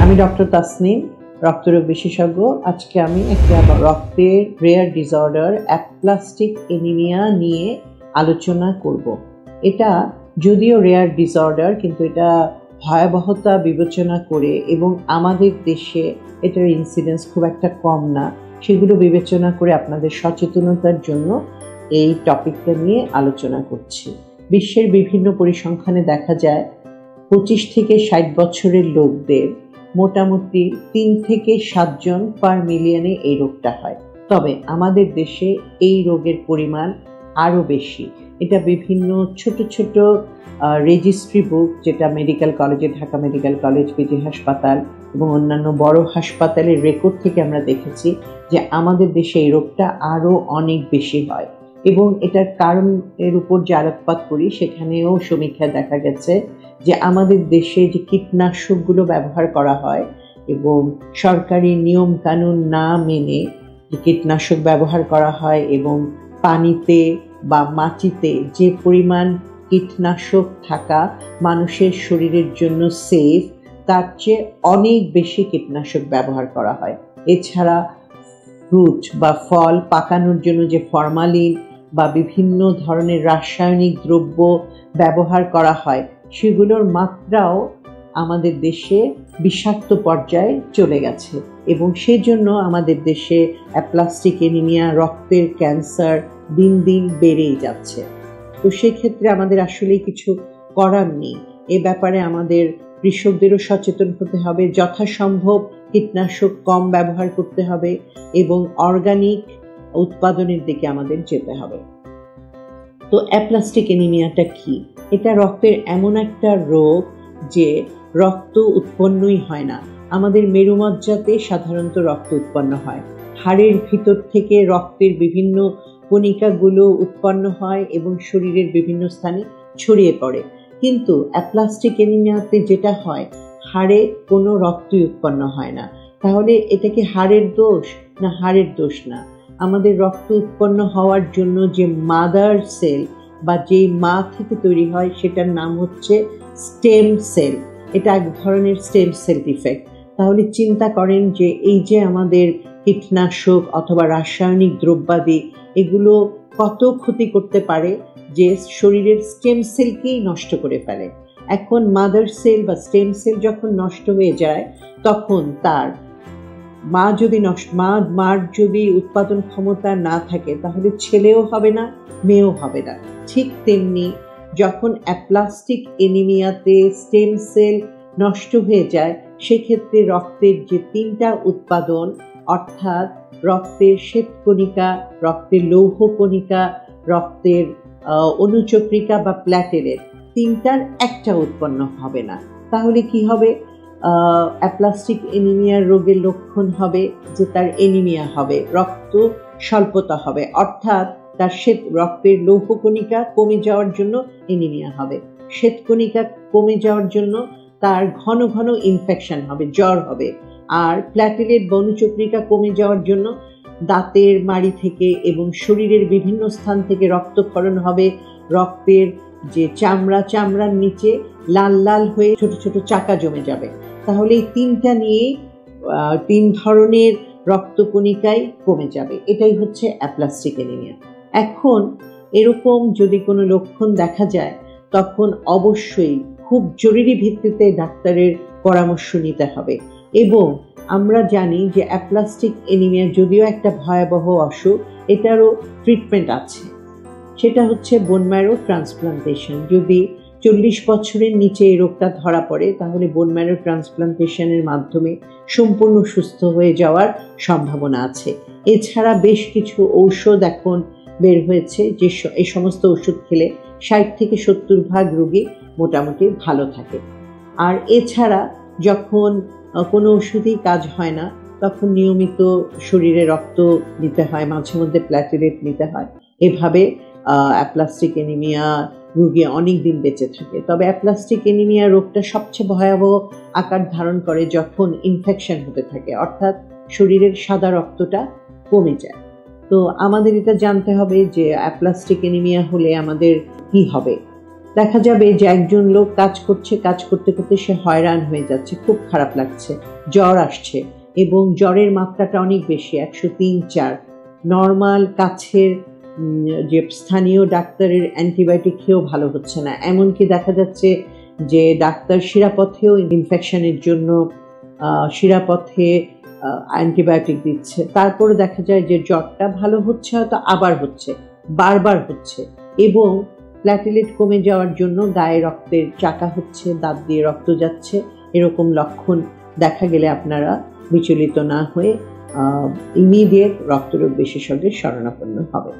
আমি ডক্টর তাসনিম, রক্তরোগ বিশেষজ্ঞ। আজকে আমি একটা রক্তের রেয়ার ডিসঅর্ডার অ্যাপ্লাস্টিক এনিমিয়া নিয়ে আলোচনা করব। এটা যদিও রেয়ার ডিসঅর্ডার, কিন্তু এটা ভয়াবহতা বিবেচনা করে এবং আমাদের দেশে এটার ইনসিডেন্স খুব একটা কম না, সেগুলো বিবেচনা করে আপনাদের সচেতনতার জন্য এই টপিকটা নিয়ে আলোচনা করছি। বিশ্বের বিভিন্ন পরিসংখ্যানে দেখা যায় 25 থেকে 60 বছরের লোকদের মোটামুটি 3 থেকে 7 জন পার মিলিয়নে এই রোগটা হয়। তবে আমাদের দেশে এই রোগের পরিমাণ আরও বেশি। এটা বিভিন্ন ছোট ছোট রেজিস্ট্রি বুক, যেটা মেডিকেল কলেজে, ঢাকা মেডিকেল কলেজ, পিজি হাসপাতাল এবং অন্যান্য বড় হাসপাতালের রেকর্ড থেকে আমরা দেখেছি যে আমাদের দেশে এই রোগটা আরও অনেক বেশি হয়। এবং এটার কারণের উপর যে আলোকপাত করি, সেখানেও সমীক্ষায় দেখা গেছে যে আমাদের দেশে যে কীটনাশকগুলো ব্যবহার করা হয় এবং সরকারি নিয়ম কানুন না মেনে যে কীটনাশক ব্যবহার করা হয় এবং পানিতে বা মাটিতে যে পরিমাণ কীটনাশক থাকা মানুষের শরীরের জন্য সেফ, তার চেয়ে অনেক বেশি কীটনাশক ব্যবহার করা হয়। এছাড়া ফ্রুট বা ফল পাকানোর জন্য যে ফরমালিন বা বিভিন্ন ধরনের রাসায়নিক দ্রব্য ব্যবহার করা হয়, সেগুলোর মাত্রাও আমাদের দেশে বিষাক্ত পর্যায়ে চলে গেছে এবং সেজন্য আমাদের দেশে অ্যাপ্লাস্টিক এনিমিয়া, রক্তের ক্যান্সার দিন দিন বেড়েই যাচ্ছে। তো সেক্ষেত্রে আমাদের আসলেই কিছু করার নেই। এ ব্যাপারে আমাদের কৃষকদেরও সচেতন হতে হবে, যথাসম্ভব কীটনাশক কম ব্যবহার করতে হবে এবং অর্গানিক উৎপাদনের দিকে আমাদের যেতে হবে। তো অ্যাপ্লাস্টিক এনিমিয়াটা কি? এটা রক্তের এমন একটা রোগ যে রক্ত উৎপন্নই হয় না। আমাদের মেরুমজ্জাতে সাধারণত রক্ত উৎপন্ন হয়, হাড়ের ভিতর থেকে রক্তের বিভিন্ন কণিকাগুলো উৎপন্ন হয় এবং শরীরের বিভিন্ন স্থানে ছড়িয়ে পড়ে। কিন্তু অ্যাপ্লাস্টিক এনিমিয়াতে যেটা হয়, হাড়ে কোনো রক্তই উৎপন্ন হয় না। তাহলে এটা কি হাড়ের দোষ? না, হাড়ের দোষ না। আমাদের রক্ত উৎপন্ন হওয়ার জন্য যে মাদার সেল বা যে মা থেকে তৈরি হয়, সেটার নাম হচ্ছে স্টেম সেল। এটা এক ধরনের স্টেম সেল ডিফেক্ট। তাহলে চিন্তা করেন যে এই যে আমাদের কীটনাশক অথবা রাসায়নিক দ্রব্যাদি, এগুলো কত ক্ষতি করতে পারে, যে শরীরের স্টেম সেলকেই নষ্ট করে ফেলে। এখন মাদার সেল বা স্টেম সেল যখন নষ্ট হয়ে যায়, তখন তার মার যদি উৎপাদন ক্ষমতা না থাকে, তাহলে ছেলেও হবে না, মেয়েও হবে না। ঠিক তেমনি যখন অ্যাপ্লাস্টিক এনিমিয়াতে স্টেম সেল নষ্ট হয়ে যায়, সেক্ষেত্রে রক্তের যে 3টা উৎপাদন, অর্থাৎ রক্তের শ্বেতকণিকা, রক্তের লৌহ কণিকা, রক্তের অনুচক্রিকা বা প্ল্যাটেলেট, 3টার একটা উৎপন্ন হবে না। তাহলে কি হবে? অ্যাপ্লাস্টিক এনিমিয়ার রোগের লক্ষণ হবে যে তার এনিমিয়া হবে, রক্ত স্বল্পতা হবে, অর্থাৎ তার রক্তের লৌহ কণিকা কমে যাওয়ার জন্য এনিমিয়া হবে, শ্বেতকণিকা কমে যাওয়ার জন্য তার ঘন ঘন ইনফেকশন হবে, জ্বর হবে, আর প্ল্যাটেলেট বনুচক্রিকা কমে যাওয়ার জন্য দাঁতের মাড়ি থেকে এবং শরীরের বিভিন্ন স্থান থেকে রক্তক্ষরণ হবে, রক্তের যে চামড়ার নিচে লাল লাল হয়ে ছোট ছোট চাকা জমে যাবে। তাহলে এই 3টা নিয়ে 3 ধরনের রক্তকণিকাই কমে যাবে। এটাই হচ্ছে অ্যাপ্লাস্টিক এনিমিয়া। এখন এরকম যদি কোনো লক্ষণ দেখা যায়, তখন অবশ্যই খুব জরুরি ভিত্তিতে ডাক্তারের পরামর্শ নিতে হবে। এবং আমরা জানি যে অ্যাপ্লাস্টিক এনিমিয়া যদিও একটা ভয়াবহ অসুখ, এটারও ট্রিটমেন্ট আছে। সেটা হচ্ছে বোন ম্যারো ট্রান্সপ্লান্টেশন। যদি 40 বছরের নিচে এই রোগটা ধরা পড়ে, তাহলে বোন ম্যারো ট্রান্সপ্লান্টেশনের মাধ্যমে সম্পূর্ণ সুস্থ হয়ে যাওয়ার সম্ভাবনা আছে। এছাড়া বেশ কিছু ঔষধ এখন বের হয়েছে, যে এই সমস্ত ওষুধ খেলে 60 থেকে 70% রোগী মোটামুটি ভালো থাকে। আর এছাড়া যখন কোনো ওষুধই কাজ হয় না, তখন নিয়মিত শরীরে রক্ত নিতে হয়, মাঝে মধ্যে প্ল্যাটেলেট নিতে হয়। এভাবে অ্যাপ্লাস্টিক এনিমিয়া রোগী অনেক দিন বেঁচে থাকে। তবে অ্যাপ্লাস্টিক এনিমিয়া রোগটা সবচেয়ে ভয়াবহ আকার ধারণ করে যখন ইনফেকশন হতে থাকে, অর্থাৎ শরীরের সাদা রক্তটা কমে যায়। তো আমাদের এটা জানতে হবে যে অ্যাপ্লাস্টিক এনিমিয়া হলে আমাদের কি হবে। দেখা যাবে যে একজন লোক কাজ করতে করতে সে হয়রান হয়ে যাচ্ছে, খুব খারাপ লাগছে, জ্বর আসছে এবং জ্বরের মাত্রাটা অনেক বেশি, 103-4। নর্মাল কাছের যে স্থানীয় ডাক্তারের অ্যান্টিবায়োটিক খেয়েও ভালো হচ্ছে না, এমনকি দেখা যাচ্ছে যে ডাক্তার শিরাপথেও ইনফেকশনের জন্য শিরাপথে অ্যান্টিবায়োটিক দিচ্ছে। তারপরে দেখা যায় যে জ্বরটা ভালো হচ্ছে, হয়তো আবার হচ্ছে, বারবার হচ্ছে, এবং প্ল্যাটেলেট কমে যাওয়ার জন্য গায়ে রক্তের চাকা হচ্ছে, দাঁত দিয়ে রক্ত যাচ্ছে। এরকম লক্ষণ দেখা গেলে আপনারা বিচলিত না হয়ে ইমিডিয়েট রক্তরোগ বিশেষজ্ঞের শরণাপন্ন হবে।